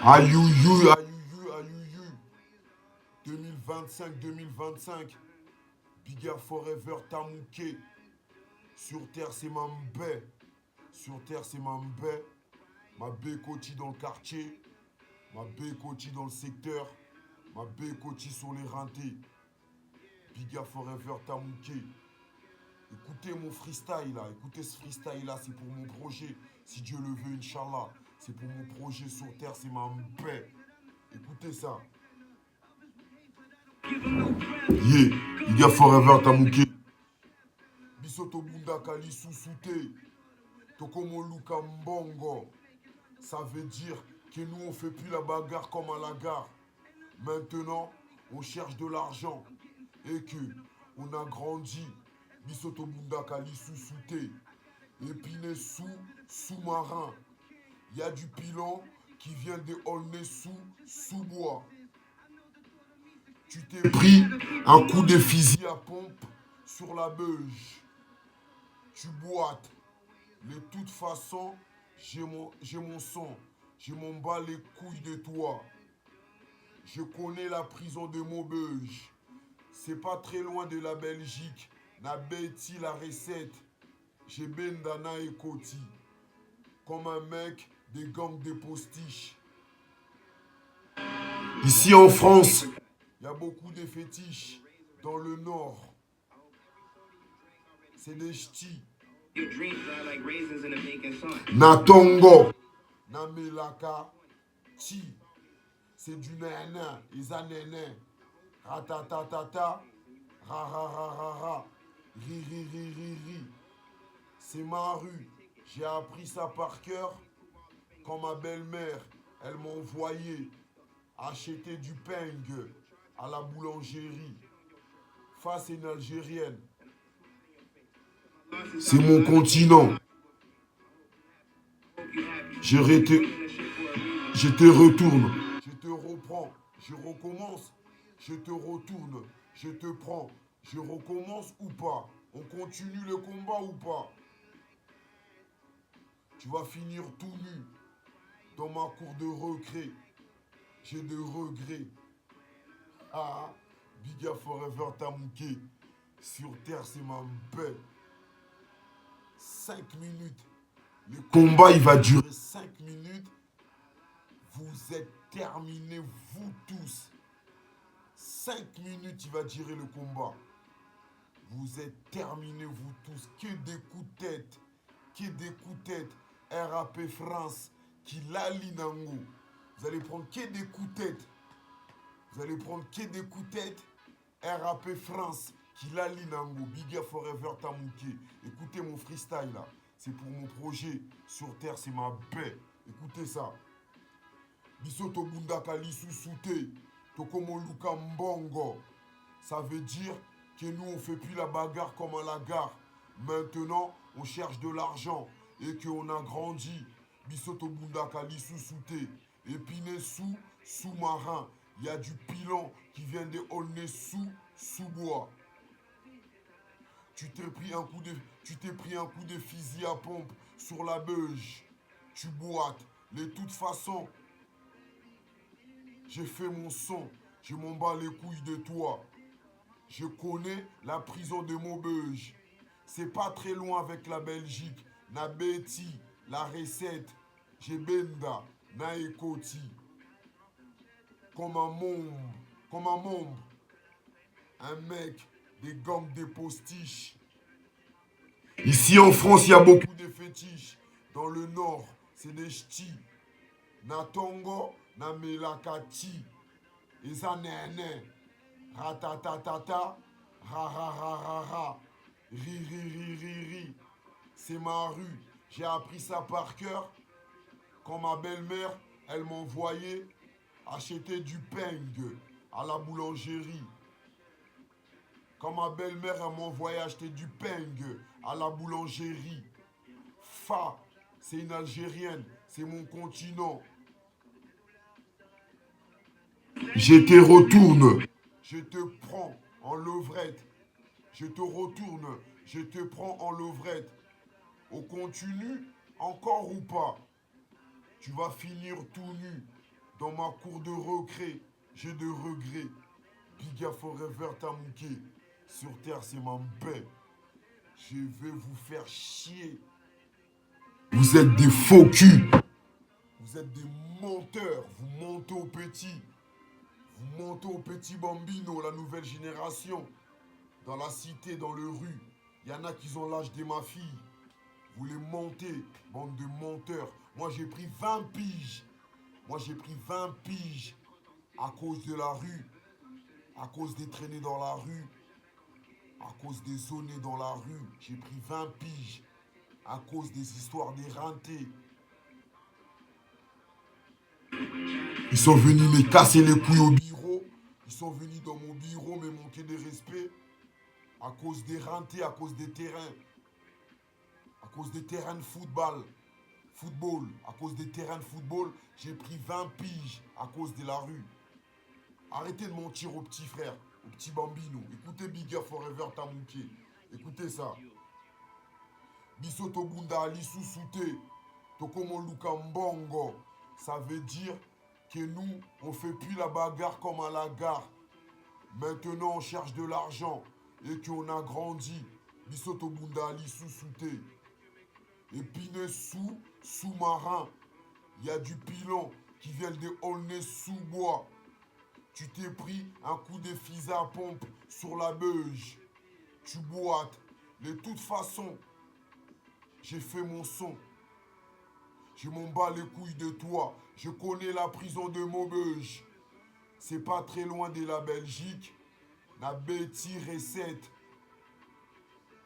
Ayouyou, ayouyou, ayouyou. 2025. Bigger Forever Tamouké. Sur terre, c'est ma mbé. Sur terre, c'est ma mbé. Ma bécoti dans le quartier. Ma bécoti dans le secteur. Ma bécoti sur les rintés. Bigger Forever Tamouké. Écoutez mon freestyle là. Écoutez ce freestyle là. C'est pour mon projet. Si Dieu le veut, Inch'Allah. C'est pour mon projet sur terre, c'est ma mbé. Écoutez ça. Yeah, Bigger Forever Tamouké. Bisoto Bunda Kali Sousouté. Tokomo Luka Mbongo. Ça veut dire que nous on fait plus la bagarre comme à la gare. Maintenant, on cherche de l'argent. Et que on a grandi. Bisoto Bunda Kali Sousouté. Épiné sous-marin. Il y a du pilon qui vient de Aulnay sous-bois. Tu t'es pris un coup de fusil à pompe sur la beuge. Tu boites. De toute façon, j'ai mon son. Je m'en bats les couilles de toi. Je connais la prison de Maubeuge. C'est pas très loin de la Belgique. Na Betty la recette. J'ai Bendana et Koti. Comme un mec des gangs des postiches. Ici en France, il y a beaucoup de fétiches. Dans le nord, c'est des ch'tis. Natongo, Namelaka, Chi, c'est du nanan, Isanéné, Ratatatata, Rarararara, Ri. C'est ma rue, j'ai appris ça par cœur quand ma belle-mère, elle m'a envoyé acheter du peng à la boulangerie. Face une Algérienne. C'est mon continent. Je te retourne. Je te reprends. Je recommence. Je te retourne. Je te prends. Je recommence ou pas? On continue le combat ou pas? Tu vas finir tout nu dans ma cour de recré. J'ai de regrets. Ah, Bigger Forever Tamouké. Sur terre, c'est ma belle. 5 minutes. Le combat, il va durer 5 minutes. Vous êtes terminés, vous tous. 5 minutes, il va durer le combat. Vous êtes terminés, vous tous. Que des coups de tête. Que des coups de tête. RAP France, qui l'alignango. Vous allez prendre que des coups de tête. Vous allez prendre que des coups de tête. RAP France, qui l'alignango. Bigger Forever Tamouké. Écoutez mon freestyle là. C'est pour mon projet. Sur terre, c'est ma paix. Écoutez ça. Bisoto Bunda Kali Sousouté. Tokomo Luka Mbongo. Ça veut dire que nous, on fait plus la bagarre comme à la gare. Maintenant, on cherche de l'argent. Et qu'on a grandi. Bisoto Bunda Kali Sousouté. Épiné sous-marin. Il y a du pilon qui vient de Aulnay sous-bois. Tu t'es pris un coup de fusil à pompe sur la beuge. Tu boites. De toute façon, j'ai fait mon son. Je m'en bats les couilles de toi. Je connais la prison de Maubeuge. C'est pas très loin avec la Belgique. Na Betty, la recette. J'ai Benda, na Ekoti. Comme un membre. Un mec des gangs des postiches. Ici en France, il y a beaucoup de fétiches. Dans le nord, c'est des ch'tis. Natongo, Namelakati. Isanéné. Ratatatata. Rarararara. Ri. C'est ma rue. J'ai appris ça par cœur quand ma belle-mère, elle m'envoyait acheter du peng à la boulangerie. Quand ma belle-mère, elle m'envoyait acheter du peng à la boulangerie. Fa, c'est une Algérienne, c'est mon continent. Je te retourne, je te prends en levrette. Je te retourne, je te prends en levrette. On continue encore ou pas? Tu vas finir tout nu Dans ma cour de recré, j'ai de regrets. Biga forever Tamouké. Sur terre, c'est ma paix. Je vais vous faire chier. Vous êtes des faux culs. Vous êtes des menteurs. Vous mentez aux petits. Vous mentez aux petits bambinos, la nouvelle génération. Dans la cité, dans le rue. Il y en a qui ont l'âge de ma fille. Vous les mentez, bande de menteurs. Moi, j'ai pris 20 piges. Moi, j'ai pris 20 piges à cause de la rue, à cause des traînées dans la rue, à cause des zonés dans la rue. J'ai pris 20 piges à cause des histoires des rentés. Ils sont venus me casser les couilles au bureau. Ils sont venus dans mon bureau me manquer de respect à cause des rentés, à cause des terrains. À cause des terrains de football. À cause des terrains de football, j'ai pris 20 piges à cause de la rue. Arrêtez de mentir aux petits frères, aux petits bambinos. Écoutez Bigger Forever Tamouké. Écoutez ça. Bisoto Bunda Ali Sousouté. Tokomo Luka Mbongo. Ça veut dire que nous, on fait plus la bagarre comme à la gare. Maintenant, on cherche de l'argent et qu'on a grandi. Bisoto Bunda Ali Sousouté. Épineux sous-marin. Il y a du pilon qui vient de Aulnay-sous-Bois. Tu t'es pris un coup de fusil à pompe sur la beuge. Tu boites. De toute façon, j'ai fait mon son. Je m'en bats les couilles de toi. Je connais la prison de Maubeuge. C'est pas très loin de la Belgique. Na Betty Recette.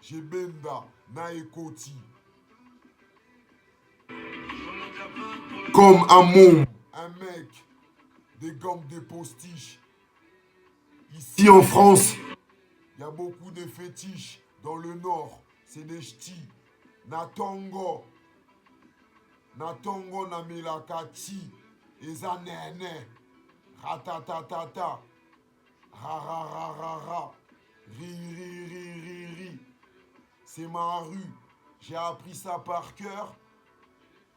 J'ai Benda, na Ekoti. Comme un môme, un mec, des gangs des postiches. Ici en France, il y a beaucoup de fétiches. Dans le nord, c'est des ch'tis. Natongo. Natongo na melakati. Eza nene. Ratatatata. Rarararara. Ri ri ri ri ri. C'est ma rue. J'ai appris ça par cœur.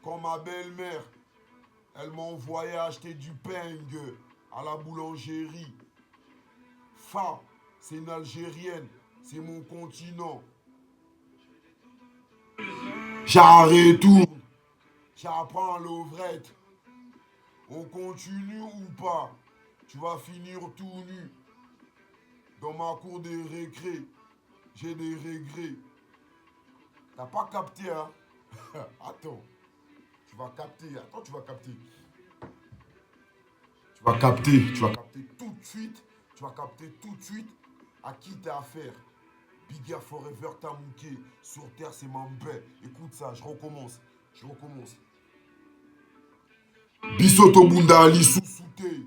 Quand ma belle-mère, elle m'a envoyé acheter du peng à la boulangerie. Fa, c'est une Algérienne. C'est mon continent. J'arrête tout. J'apprends l'ouvrette. On continue ou pas? Tu vas finir tout nu. Dans ma cour de récré, j'ai des regrets. T'as pas capté, hein? Attends. Tu vas capter. Attends, tu vas capter. Tu vas capter tout de suite. Tu vas capter tout de suite à qui t'as affaire. Bigger Forever Tamouké. Sur terre, c'est Mambé. Écoute ça, je recommence. Bisoto Bunda Ali Sousouté.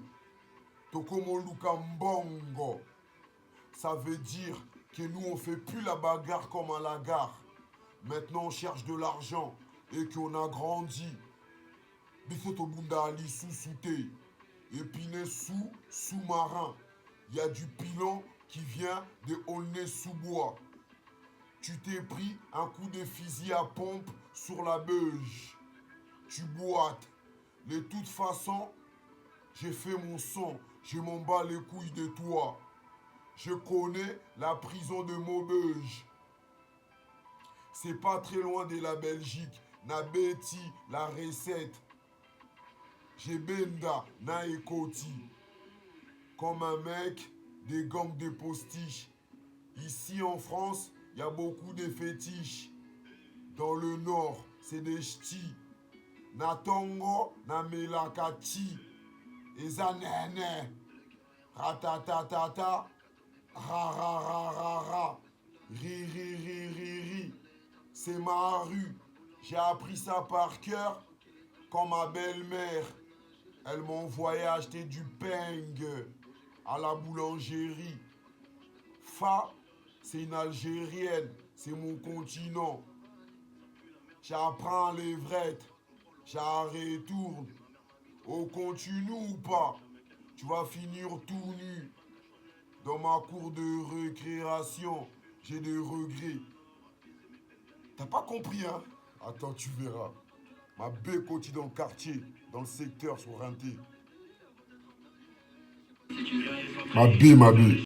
Tokomo Luka Mbongo. Ça veut dire que nous, on fait plus la bagarre comme à la gare. Maintenant, on cherche de l'argent et qu'on a grandi. Bisoto Bunda Ali Sousouté. Épineux sous-marin. Il y a du pilon qui vient de Aulnay-sous-Bois. Tu t'es pris un coup de fusil à pompe sur la beuge. Tu boites. De toute façon, j'ai fait mon son. Je m'en bats les couilles de toi. Je connais la prison de Maubeuge. C'est pas très loin de la Belgique. Na Betty, la recette. J'ai Benda, na Ekoti. Comme un mec, des gangs de postiches. Ici en France, il y a beaucoup de fétiches. Dans le nord, c'est des ch'tis. Natongo, na melakati. Eza nene. Ratatatata. Rarararara. Ri ri ri ri ri. C'est ma rue. J'ai appris ça par cœur quand ma belle-mère, elle m'a envoyé acheter du peng à la boulangerie. Fa, c'est une Algérienne. C'est mon continent. J'apprends les vrettes. J'arrête tourne. On continue ou pas? Tu vas finir tout nu. Dans ma cour de récréation, j'ai des regrets. T'as pas compris, hein? Attends, tu verras. Ma bécotie dans le quartier, dans le secteur sur Rinté. Ma B, ma B.